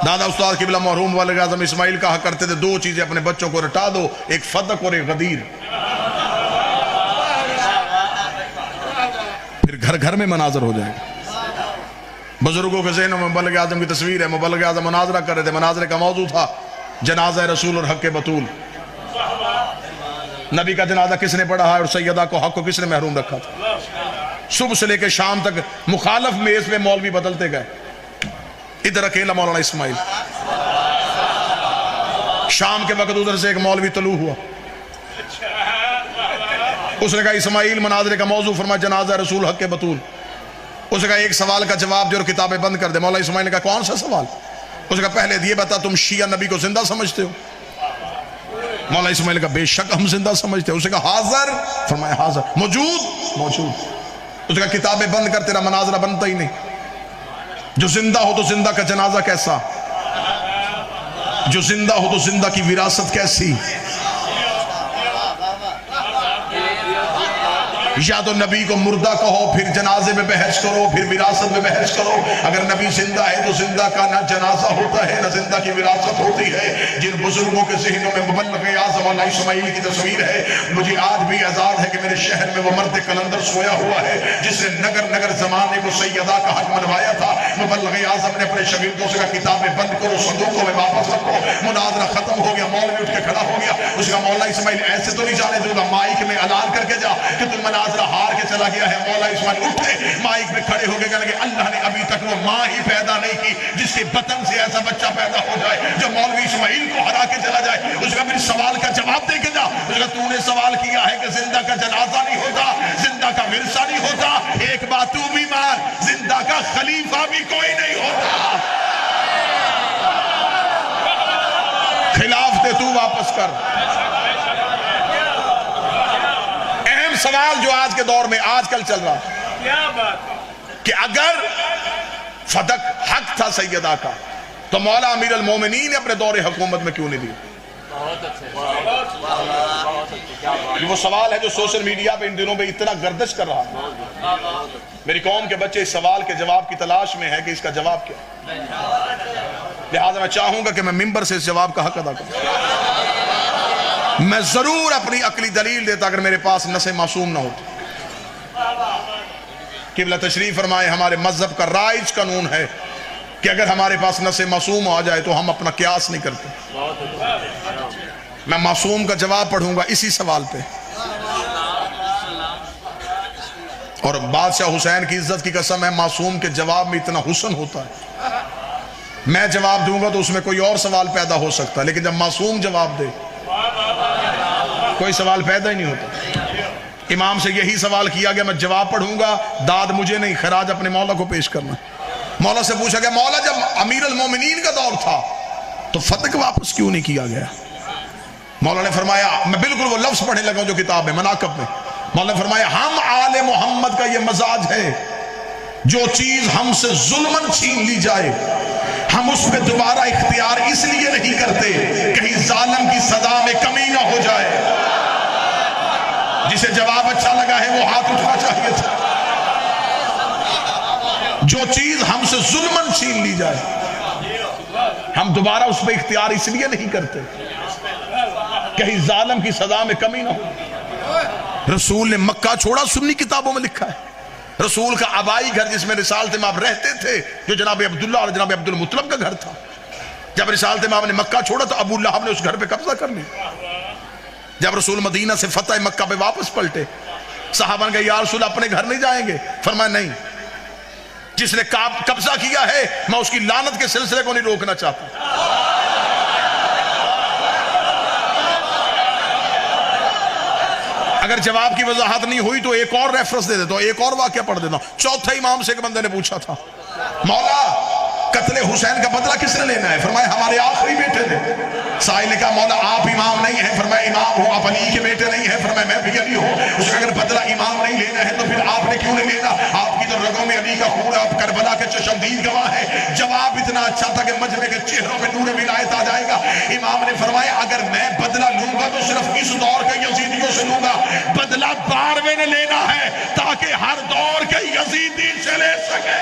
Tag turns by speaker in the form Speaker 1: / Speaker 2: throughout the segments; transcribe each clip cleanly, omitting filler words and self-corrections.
Speaker 1: دادا استاد قبلہ مرحوم والد اعظم اسماعیل کہا کرتے تھے دو چیزیں اپنے بچوں کو رٹا دو، ایک فتق اور ایک غدیر، پھر گھر گھر میں مناظر ہو جائے گا۔ بزرگوں کے ذہنوں میں مبلغ اعظم کی تصویر ہے، مبلغ اعظم مناظرہ کر رہے تھے، مناظرے کا موضوع تھا جنازہ رسول اور حق بطول۔ نبی کا جنازہ کس نے پڑھا ہے اور سیدہ کو حق کو کس نے محروم رکھا تھا؟ صبح سے لے کے شام تک مخالف میز پہ مولوی بدلتے گئے، ادھر اکیلا مولانا اسماعیل، شام کے وقت ادھر سے ایک مولوی طلوع ہوا، اس نے کہا اسماعیل مناظرے کا موضوع فرما جنازہ رسول حق بطول۔ اس نے کہا ایک سوال کا جواب دے اور کتابیں بند کر دے۔ مولانا اسماعیل نے کہا کون سا سوال؟ اس نے کہا پہلے یہ بتا تم شیعہ نبی کو زندہ سمجھتے ہو؟ مولانا اسماعیل نے کہا بے شک ہم زندہ سمجھتے ہیں۔ اس نے کہا حاضر؟ فرمایا حاضر۔ موجود؟ موجود۔ اس نے کہا کتابیں بند کر، تیرا مناظرہ بنتا ہی نہیں، جو زندہ ہو تو زندہ کا جنازہ کیسا، جو زندہ ہو تو زندہ کی وراثت کیسی؟ یا تو نبی کو مردہ کہو پھر جنازے میں بحث کرو پھر وراثت میں بحث کرو۔ اگر نبی زندہ ہے تو زندہ کا نہ جنازہ ہوتا ہے نہ زندہ کی وراثت ہوتی ہے۔ جن بزرگوں کے ذہنوں میں مبلغ اعظم مولانا اسماعیل کی تصویر ہے، مجھے آج بھی آزاد ہے کہ میرے شہر میں وہ مرد قلندر سویا ہوا ہے جس نے نگر نگر زمانے کو سیدہ کا حق منوایا تھا۔ مبلغ اعظم نے اپنے شاگردوں سے کہا کتابیں بند کرو، صندوقوں میں واپس رکھو۔ مناظرہ ختم ہو گیا، مولوی اٹھ کے کھڑا ہو گیا۔ اس کا مولانا اسماعیل ایسے تو نہیں جانے دوں گا، مائک میں اعلان کر کے جا کہ تم مناظرہ ہار کے چلا گیا ہے۔ مولا اسماعیل اٹھے، مائک میں کھڑے ہو کے کہنے لگے اللہ نے ابھی تک وہ ماں ہی پیدا نہیں کی جس کے بطن سے ایسا بچہ پیدا ہو جائے جو مولوی اسماعیل کو ہرا کے چلا جائے۔ اس کا میرے سوال کا جواب دے کے جا۔ اس کا تو نے سوال کیا ہے کہ زندہ کا جنازہ نہیں ہوتا، زندہ کا ورثہ نہیں ہوتا، ایک بات تو بھی مان، زندہ کا خلیفہ بھی کوئی نہیں ہوتا۔ خلاف دے تو واپس کر۔ سوال جو آج کے دور میں آج کل چل رہا کہ اگر فتق حق تھا سیدہ کا تو مولا امیر المومنین نے اپنے دور حکومت میں کیوں نہیں دیا؟ یہ وہ سوال ہے جو سوشل میڈیا پہ ان دنوں میں اتنا گردش کر رہا ہے۔ میری قوم کے بچے اس سوال کے جواب کی تلاش میں ہے کہ اس کا جواب کیا، لہذا میں چاہوں گا کہ میں ممبر سے اس جواب کا حق ادا کروں۔ میں ضرور اپنی عقلی دلیل دیتا اگر میرے پاس نص معصوم نہ ہوتی۔ قبلہ تشریف فرمائے ہمارے مذہب کا رائج قانون ہے کہ اگر ہمارے پاس نص معصوم آ جائے تو ہم اپنا قیاس نہیں کرتے۔ میں معصوم کا جواب پڑھوں گا اسی سوال پہ، اور بادشاہ حسین کی عزت کی قسم ہے معصوم کے جواب میں اتنا حسن ہوتا ہے۔ میں جواب دوں گا تو اس میں کوئی اور سوال پیدا ہو سکتا ہے، لیکن جب معصوم جواب دے کوئی سوال پیدا ہی نہیں ہوتا۔ امام سے یہی سوال کیا گیا، میں جواب پڑھوں گا، داد مجھے نہیں، خراج اپنے مولا کو پیش کرنا۔ مولا سے پوچھا گیا مولا جب امیر المومنین کا دور تھا تو فتق واپس کیوں نہیں کیا گیا؟ مولا نے فرمایا، میں بالکل وہ لفظ پڑھنے لگا جو کتاب ہے مناقب میں، مولا نے فرمایا ہم آل محمد کا یہ مزاج ہے جو چیز ہم سے ظلمن چھین لی جائے ہم اس پہ دوبارہ اختیار اس لیے نہیں کرتے کہیں ظالم کی سزا میں کمی نہ ہو جائے۔ جسے جواب اچھا لگا ہے وہ ہاتھ اٹھا چاہیے تھا۔ جو چیز ہم سے ظلمن چھین لی جائے ہم دوبارہ اس پہ اختیار اس لیے نہیں کرتے کہیں ظالم کی سزا میں کمی نہ ہو۔ رسول نے مکہ چھوڑا، سنی کتابوں میں لکھا ہے۔ رسول کا آبائی گھر جس میں رسالت مآب رہتے تھے جو جناب عبداللہ اور جناب عبد المطلب کا گھر تھا، جب رسالت مآب نے مکہ چھوڑا تو ابو لہب نے اس گھر پہ قبضہ کر لیا۔ جب رسول مدینہ سے فتح مکہ پہ واپس پلٹے، صحابہ نے کہا یا رسول اپنے گھر نہیں جائیں گے؟ فرمایا نہیں، جس نے قبضہ کیا ہے میں اس کی لعنت کے سلسلے کو نہیں روکنا چاہتا۔ اگر جواب کی وضاحت نہیں ہوئی تو ایک اور ریفرنس دے دیتا ہوں، ایک اور واقعہ پڑھ دیتا ہوں۔ چوتھے امام سے ایک بندے نے پوچھا تھا مولا قتل حسین کا بدلہ کس نے لینا ہے؟ فرمایا ہمارے آخری بیٹے نے۔ سائل نے کہا مولا آپ امام نہیں ہیں؟ فرمایا امام ہوں۔ آپ علی کے بیٹے نہیں ہیں؟ فرمایا میں بھی علی ہوں۔ اس نے اگر بدلہ امام نہیں لینا ہے تو پھر آپ نے کیوں نہیں لینا؟ آپ کی تو رگوں میں علی کا خون، آپ کربلا کے چشمدید گواہ ہیں۔ جواب اتنا اچھا تھا کہ مجمع کے چہروں پہ نور ولایت آ جائے گا۔ امام نے فرمایا اگر میں بدلہ لوں گا تو صرف اس دور کے یزیدیوں سے لوں گا، بدلہ 12ویں نے لینا ہے تاکہ ہر دور کے یزیدی سے لے سکے۔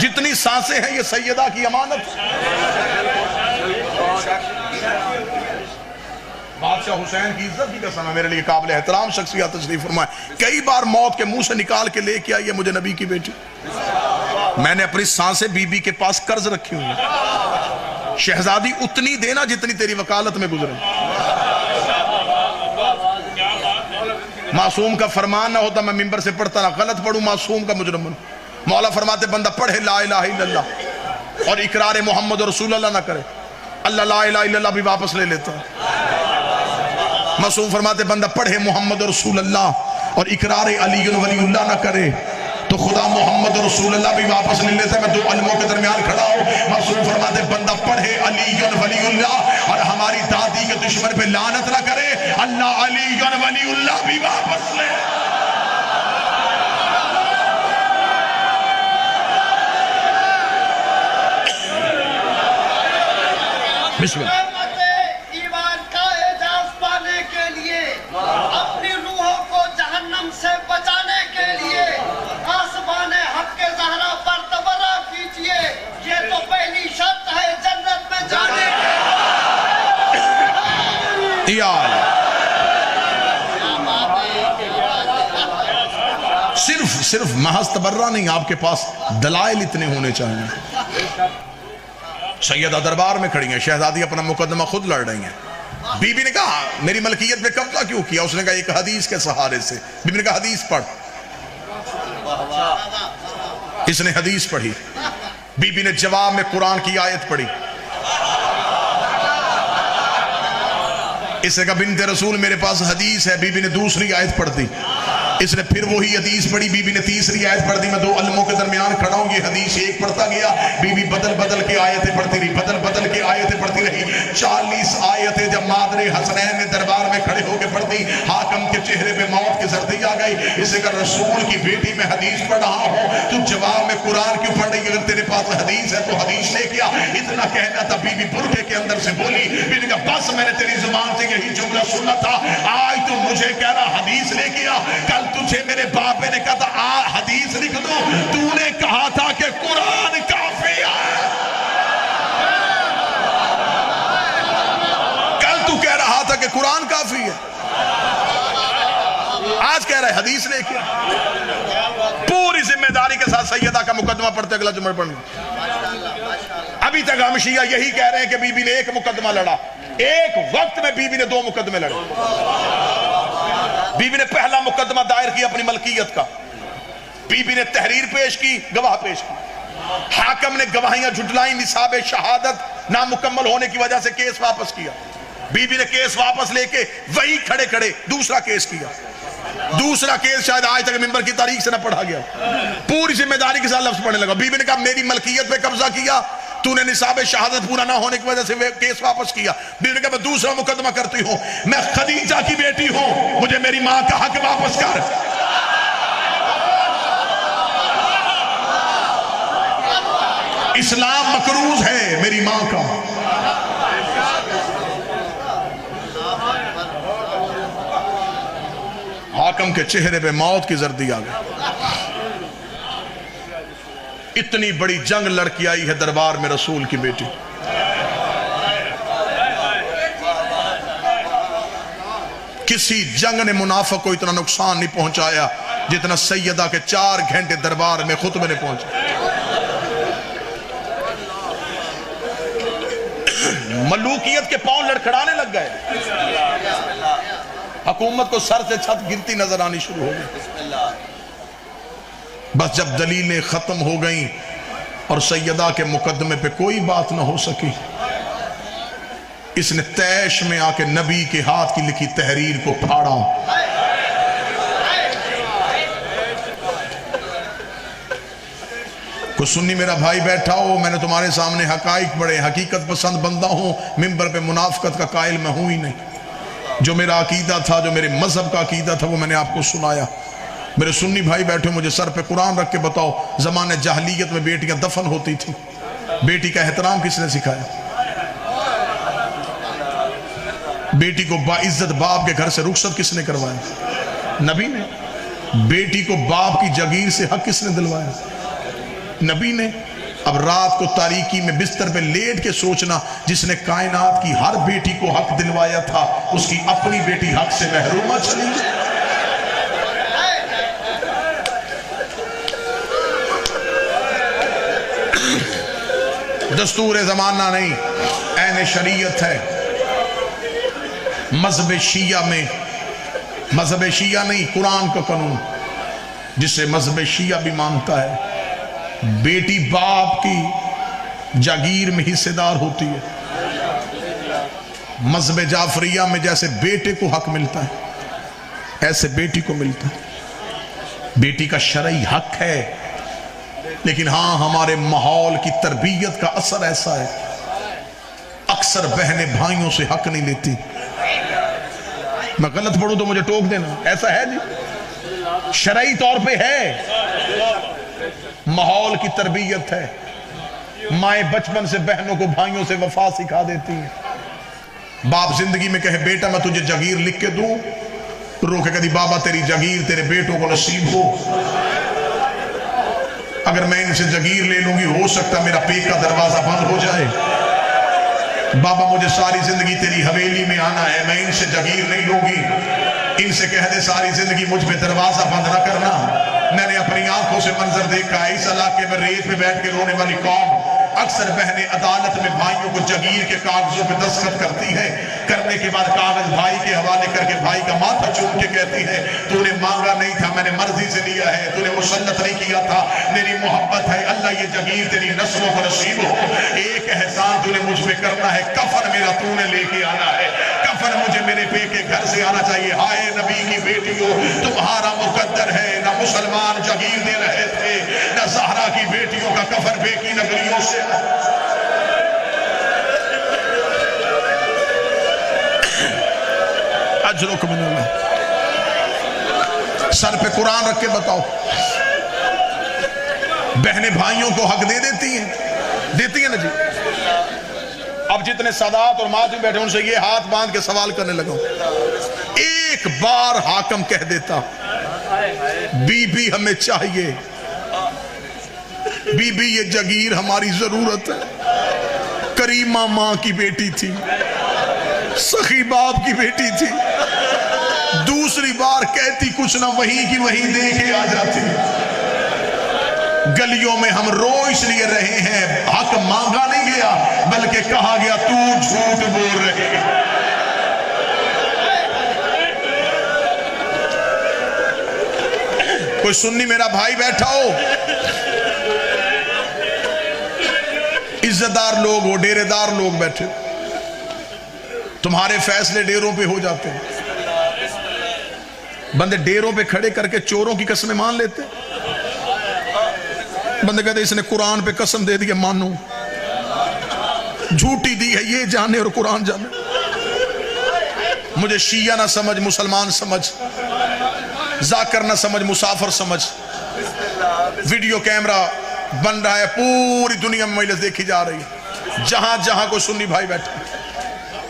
Speaker 1: جتنی سانسیں ہیں یہ سیدہ کی امانت. بادشاہ حسین کی عزت کی قسم ہے، میرے لیے قابل احترام شخصیت تشریف فرمائے. کئی بار موت کے منہ سے نکال کے لے کے آئی ہے مجھے نبی کی بیٹی. میں نے اپنی سانسیں بی بی کے پاس قرض رکھی ہوئی ہیں. شہزادی اتنی دینا جتنی تیری وکالت میں گزرے. معصوم کا فرمان نہ ہوتا میں ممبر سے پڑھتا نہ، غلط پڑھوں معصوم کا مجرم بنوں. مولا فرماتے بندہ پڑھے لا الہ الا اللہ اور اقرار محمد رسول اللہ نہ کرے، اللہ لا الہ الا اللہ بھی واپس لے لیتا ہے. معصوم فرماتے بندہ پڑھے محمد رسول اللہ اور اقرار علی ولی اللہ نہ کرے تو خدا محمد رسول اللہ بھی واپس لے لیتا ہے. میں دو علموں کے درمیان کھڑا ہوں. معصوم فرماتے بندہ پڑھے علی ولی اللہ اور ہماری دادی کے دشمن پہ لعنت نہ کرے، اللہ علی ولی اللہ بھی واپس لے. بسم اللہ.
Speaker 2: ایمان کا اعزاز پانے کے لیے، اپنی روحوں کو جہنم سے بچانے کے لیے آسمان حق کے زہرا پر تبرہ کیجئے. یہ تو پہلی شرط ہے جنت میں جانے کی.
Speaker 1: صرف محض تبرہ نہیں، آپ کے پاس دلائل اتنے ہونے چاہیے. سیدہ دربار میں کھڑی ہیں، شہزادی اپنا مقدمہ خود لڑ رہی ہیں. بی بی نے کہا میری ملکیت پہ قبضہ کیوں کیا؟ اس نے کہا ایک حدیث کے سہارے سے. بی بی نے کہا حدیث پڑھ. اس نے حدیث پڑھی. بی بی نے جواب میں قرآن کی آیت پڑھی. اس نے کہا بنت رسول میرے پاس حدیث ہے. بی بی نے دوسری آیت پڑھ دی. اس نے پھر وہی حدیث پڑھی. بی بی نے تیسری آیت پڑھ دی. میں دو علموں کے درمیان کھڑا ہوں، یہ حدیث ایک پڑھتا گیا. بی بی بدل بدل کے آیتیں پڑھتی رہی، بدل بدل کے آیتیں پڑھتی رہی. 40 آیتیں جب مادر حسنین نے دربار میں کھڑے ہو کے پڑھ دی، حاکم کے چہرے پہ موت کی زردی آ گئی. اس نے کہا رسول کی بیٹی میں حدیث پڑھ رہا ہوں، تو جواب میں قرآن کیوں پڑھ رہی؟ اگر تیرے پاس حدیث ہے تو حدیث لے کے آ. اتنا کہنا تھا بی بی برقعے کے اندر سے بولی. بی بی نے کہا بس میں نے تیری زبان سے یہی جملہ سنا تھا، آج تو مجھے کہہ رہا حدیث لے کے آ. کل تجھے میرے باپ نے کہا تھا حدیث لکھ دو، تو نے کہا تھا کہ قرآن کافی ہے. کل تو کہہ رہا تھا کہ قرآن کافی ہے، آج کہہ رہا ہے حدیث لے کے. پوری ذمہ داری کے ساتھ سیدہ کا مقدمہ پڑھتے اگلا جمعہ پڑھنا. ابھی تک ہم شیعہ یہی کہہ رہے ہیں کہ بی بی نے ایک مقدمہ لڑا. ایک وقت میں بی بی نے 2 مقدمے لڑے. بی بی نے پہلا مقدمہ دائر کیا اپنی ملکیت کا. بی بی نے تحریر پیش کی، گواہ پیش کی. حاکم نے گواہیاں جھٹلائیں، نصاب شہادت نامکمل ہونے کی وجہ سے کیس واپس کیا. بی بی نے کیس واپس لے کے وہی کھڑے کھڑے دوسرا کیس کیا. دوسرا کیس شاید آج تک ممبر کی تاریخ سے نہ پڑھا گیا. پوری ذمہ داری کے ساتھ لفظ پڑھنے لگا. بی بی نے کہا میری ملکیت پہ قبضہ کیا، تو نے نصاب شہادت پورا نہ ہونے کی وجہ سے کیس واپس کیا. بی بی نے کہا میں دوسرا مقدمہ کرتی ہوں، میں خدیجہ کی بیٹی ہوں، مجھے میری ماں کا حق واپس کر. اسلام مکروز ہے میری ماں کا. حاکم کے چہرے پہ موت کی زردی آ گئی. اتنی بڑی جنگ لڑکی آئی ہے دربار میں رسول کی بیٹی. کسی جنگ نے منافق کو اتنا نقصان نہیں پہنچایا جتنا سیدہ کے 4 گھنٹے دربار میں خطبے نے پہنچا. ملوکیت کے پاؤں لڑکھڑانے لگ گئے. حکومت کو سر سے چھت گرتی نظر آنی شروع ہو گئی. بس جب دلیلیں ختم ہو گئیں اور سیدہ کے مقدمے پہ کوئی بات نہ ہو سکی، اس نے تیش میں آ کے نبی کے ہاتھ کی لکھی تحریر کو پھاڑا. کوئی سنی میرا بھائی بیٹھا ہو، میں نے تمہارے سامنے حقائق پڑھے، حقیقت پسند بندہ ہوں، ممبر پہ منافقت کا قائل میں ہوں ہی نہیں. جو میرا عقیدہ تھا، جو میرے مذہب کا عقیدہ تھا، وہ میں نے آپ کو سنایا. میرے سنی بھائی بیٹھے مجھے سر پہ قرآن رکھ کے بتاؤ، زمانے جاہلیت میں بیٹیاں دفن ہوتی تھی، بیٹی کا احترام کس نے سکھایا؟ بیٹی کو باعزت باپ کے گھر سے رخصت کس نے کروایا؟ نبی نے. بیٹی کو باپ کی جگیر سے حق کس نے دلوایا؟ نبی نے. اب رات کو تاریکی میں بستر پہ لیٹ کے سوچنا جس نے کائنات کی ہر بیٹی کو حق دلوایا تھا اس کی اپنی بیٹی حق سے محرومہ چلی گئی۔ دستور زمانہ نہیں، عین شریعت ہے۔ مذہب شیعہ میں، مذہب شیعہ نہیں، قرآن کا قانون جسے مذہب شیعہ بھی مانتا ہے، بیٹی باپ کی جاگیر میں حصے دار ہوتی ہے۔ مذہب جعفریہ میں جیسے بیٹے کو حق ملتا ہے ایسے بیٹی کو ملتا ہے۔ بیٹی کا شرعی حق ہے، لیکن ہاں ہمارے ماحول کی تربیت کا اثر ایسا ہے، اکثر بہنیں بھائیوں سے حق نہیں لیتی۔ میں غلط پڑھوں تو مجھے ٹوک دینا، ایسا ہے جی، شرعی طور پہ ہے، ماحول کی تربیت ہے۔ مائیں بچپن سے بہنوں کو بھائیوں سے وفا سکھا دیتی ہیں۔ باپ زندگی میں کہے بیٹا میں تجھے جاگیر لکھ کے دوں، رو کے کہتی بابا تیری جاگیر تیرے بیٹوں کو نصیب ہو، اگر میں ان سے جاگیر لے لوں گی ہو سکتا میرا پیٹ کا دروازہ بند ہو جائے۔ بابا مجھے ساری زندگی تیری حویلی میں آنا ہے، میں ان سے جاگیر نہیں لوں گی، ان سے کہہ دے ساری زندگی مجھ پہ دروازہ بند نہ کرنا۔ میں نے اپنی آنکھوں سے منظر دیکھا ہے، اس علاقے میں ریت پہ بیٹھ کے رونے والی قوم اکثر بہنیں عدالت میں بھائیوں کو جاگیر کے کاغذوں پہ دستخط کرتی ہے، کرنے کے بعد کاغذ بھائی کے حوالے کر کے بھائی کا ماتھا چوم کے کہتی ہے تو نے مانگا نہیں تھا، میں نے مرضی سے لیا ہے، تو نے مسلط نہیں کیا تھا، میری محبت ہے، اللہ یہ جاگیر تیری نسلوں کو نصیب ہو۔ ایک احسان تو نے مجھ پہ کرنا ہے، کفن میرا تو نے لے کے آنا ہے، کفن مجھے میرے پے کے گھر سے آنا چاہیے۔ ہائے نبی کی بیٹیوں، تمہارا مقدر ہے، نہ مسلمان جاگیر دے رہے تھے، نہ زہرا کی بیٹیوں کا کفن بے کی نگریوں سے۔ اجرکم من اللہ، سر پہ قرآن رکھ کے بتاؤ، بہنیں بھائیوں کو حق دے دیتی ہیں نا جی؟ اب جتنے سادات اور ماضی بیٹھے ان سے یہ ہاتھ باندھ کے سوال کرنے لگا، ایک بار حاکم کہہ دیتا بی بی ہمیں چاہیے، بی بی یہ جاگیر ہماری ضرورت ہے، کریمہ ماں کی بیٹی تھی، سخی باپ کی بیٹی تھی، دوسری بار کہتی کچھ نہ وہی کی وہی دے کے آ جاتی۔ گلیوں میں ہم رو اس لیے رہے ہیں، حق مانگا نہیں گیا بلکہ کہا گیا تو جھوٹ بول رہے ہیں۔ کوئی سنی میرا بھائی بیٹھا ہو، عزتدار لوگ ہو، ڈیرے دار لوگ بیٹھے، تمہارے فیصلے ڈیروں پہ ہو جاتے ہیں، بندے ڈیروں پہ کھڑے کر کے چوروں کی قسمیں مان لیتے، بندے کہتے اس نے قرآن پہ قسم دے دی مانو، جھوٹی دی ہے یہ جانے اور قرآن جانے۔ مجھے شیعہ نہ سمجھ مسلمان سمجھ، ذاکر نہ سمجھ مسافر سمجھ، ویڈیو کیمرہ بن رہا ہے، پوری دنیا میں مجلس دیکھی جا رہی ہے، جہاں جہاں کوئی سنی بھائی بیٹھے،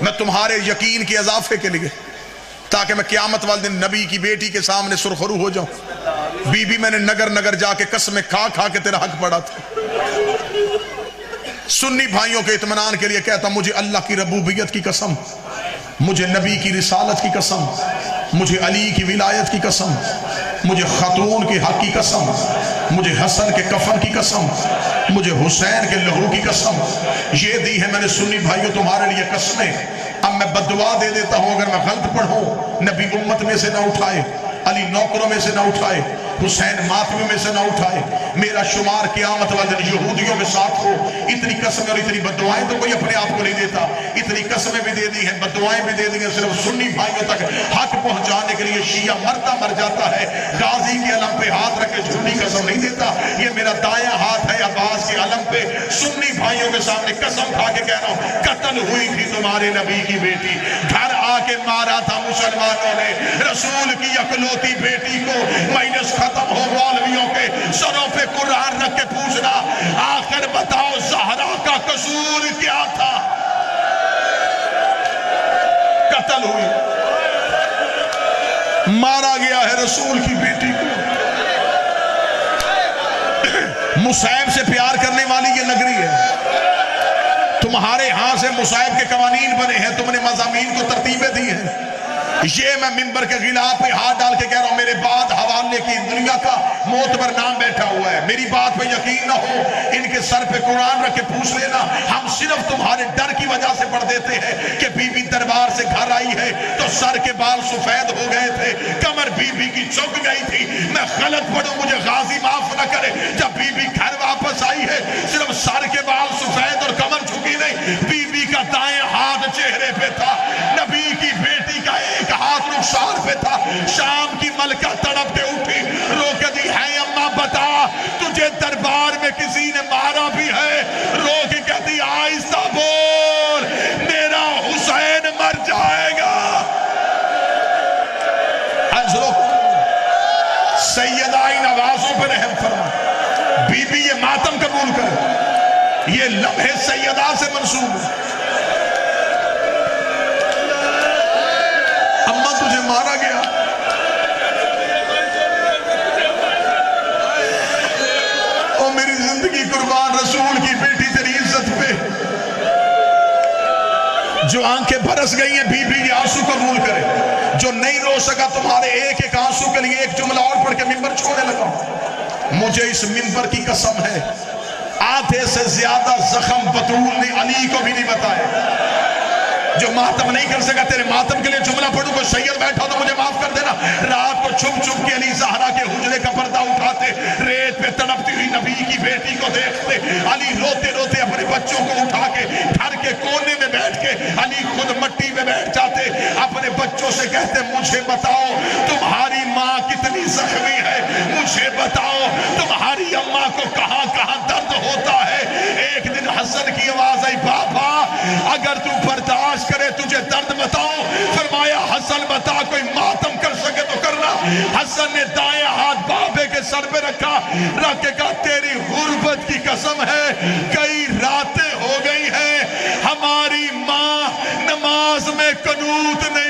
Speaker 1: میں تمہارے یقین کے اضافے کے لیے تاکہ میں قیامت والے دن نبی کی بیٹی کے سامنے سرخرو ہو جاؤں، بی بی میں نے نگر نگر جا کے قسمیں کھا کھا کے تیرا حق پڑا تھا۔ سنی بھائیوں کے اطمینان کے لیے کہتا مجھے اللہ کی ربوبیت کی قسم، مجھے نبی کی رسالت کی قسم، مجھے علی کی ولایت کی قسم، مجھے خاتون کے حق کی قسم، مجھے حسن کے کفن کی قسم، مجھے حسین کے لہو کی قسم، یہ دی ہے میں نے سنی بھائیوں تمہارے لیے قسمیں۔ اب میں بددعا دے دیتا ہوں اگر میں غلط پڑھوں، نبی امت میں سے نہ اٹھائے، علی نوکروں میں سے نہ اٹھائے، حسین ماتمی میں سے نہ اٹھائے، میرا شمار قیامت والے دن یہودیوں میں ساتھ ہو۔ اتنی قسمیں اور اتنی بددعائیں تو کوئی اپنے آپ کو نہیں دیتا، اتنی قسمیں بھی دے دی ہیں، بددعائیں بھی دے دی ہیں، صرف سنی بھائیوں تک حق پہنچانے کے لیے شیعہ مرتا مر جاتا ہے، غازی کے علم پہ ہاتھ رکھ کے جھوٹی قسم نہیں دیتا۔ یہ میرا دایاں ہاتھ ہے عباس کے علم پہ، سنی بھائیوں کے سامنے قسم کھا کے کہہ رہا ہوں قتل ہوئی تھی تمہارے نبی کی بیٹی، گھر آ کے مارا تھا مسلمانوں نے رسول کی اکلوتی بیٹی کو، مائنس ختم ہو مولویوں کے سروں پہ قرآن رکھ کے پوچھنا آخر بتاؤ زہرا کا قصور کیا تھا؟ قتل ہوئی، مارا گیا ہے رسول کی بیٹی کو، مصائب سے پیار کرنے والی یہ نگری ہے. تمہارے ہاں سے مصائب کے قوانین بنے ہیں, تم نے مضامین کو ترتیبیں دی ہیں. یہ میں منبر کے غلاف پہ ہاتھ ڈال کے کہہ رہا ہوں, میرے بعد حوالے کی دنیا کا معتبر نام بیٹھا ہوا ہے, میری بات پہ یقین نہ ہو, ان کے سر پہ قرآن رکھ کے پوچھ لینا. ہم صرف تمہارے ڈر کی وجہ سے پڑھ دیتے ہیں کہ بی بی دربار سے گھر آئی ہے تو سر کے بال سفید ہو گئے تھے, کمر بی بی کی جھک گئی تھی. میں غلط پڑھوں, مجھے غازی معاف نہ کرے. جب بی بی گھر واپس آئی ہے صرف سر کے بال سفید اور کمر جھکی نہیں, بی بی کا دائیں ہاتھ چہرے پہ تھا, نبی کی بیٹی کا ایک ہاتھ رخسار پہ تھا. شام کی ملکہ تڑپ کے اٹھی, رو کے دی, ہے اماں بتا تجھے دربار میں کسی نے مارا بھی ہے؟ رو کے کہتی, آہستہ بول, میرا حسین مر جائے گا. سیدہ ان آوازوں پر رحم فرما. بی بی یہ ماتم قبول کر, یہ لمحے سیدہ سے منسوب ہے. اماں تجھے مارا گیا, او میری زندگی قربان رسول کی بیٹی تیری عزت پہ. جو آنکھیں برس گئی ہیں بی بی یہ آنسو قبول کرے. جو نہیں رو سکا تمہارے ایک ایک آنسو کے لیے ایک جملہ اور پڑھ کے منبر چھوڑنے لگا. مجھے اس منبر کی قسم ہے, آدھے سے زیادہ زخم بطول نے علی کو بھی نہیں بتائے. جو ماتم نہیں کر سکا, تیرے ماتم کے لیے جملہ پڑھوں, کوئی سید بیٹھا تو مجھے معاف کر دینا. رات کو چھپ چھپ کے علی زہرا کے حجرے کا پردہ اٹھاتے, ریت پہ تڑپتی ہوئی نبی کی بیٹی کو دیکھتے. علی روتے روتے اپنے بچوں کو اٹھا کے گھر کے کونے میں بیٹھ کے علی خود مٹی میں بیٹھ جاتے, اپنے بچوں سے کہتے, مجھے بتاؤ تمہاری ماں کتنی زخمی ہے, مجھے بتاؤ تمہاری اماں کو کہاں کہاں درد ہوتا ہے. ایک دن حسن کی آواز آئی, بابا اگر تو برداشت کرے تجھے درد بتاؤ. فرمایا, حسن بتا, کوئی ماتم کر سکے تو کرنا. حسن نے دائیں ہاتھ بابے کے سر پہ رکھا, رکھ کے کہا, تیری غربت کی قسم ہے کئی راتیں ہو گئی ہیں ہماری ماں نماز میں قنوت نہیں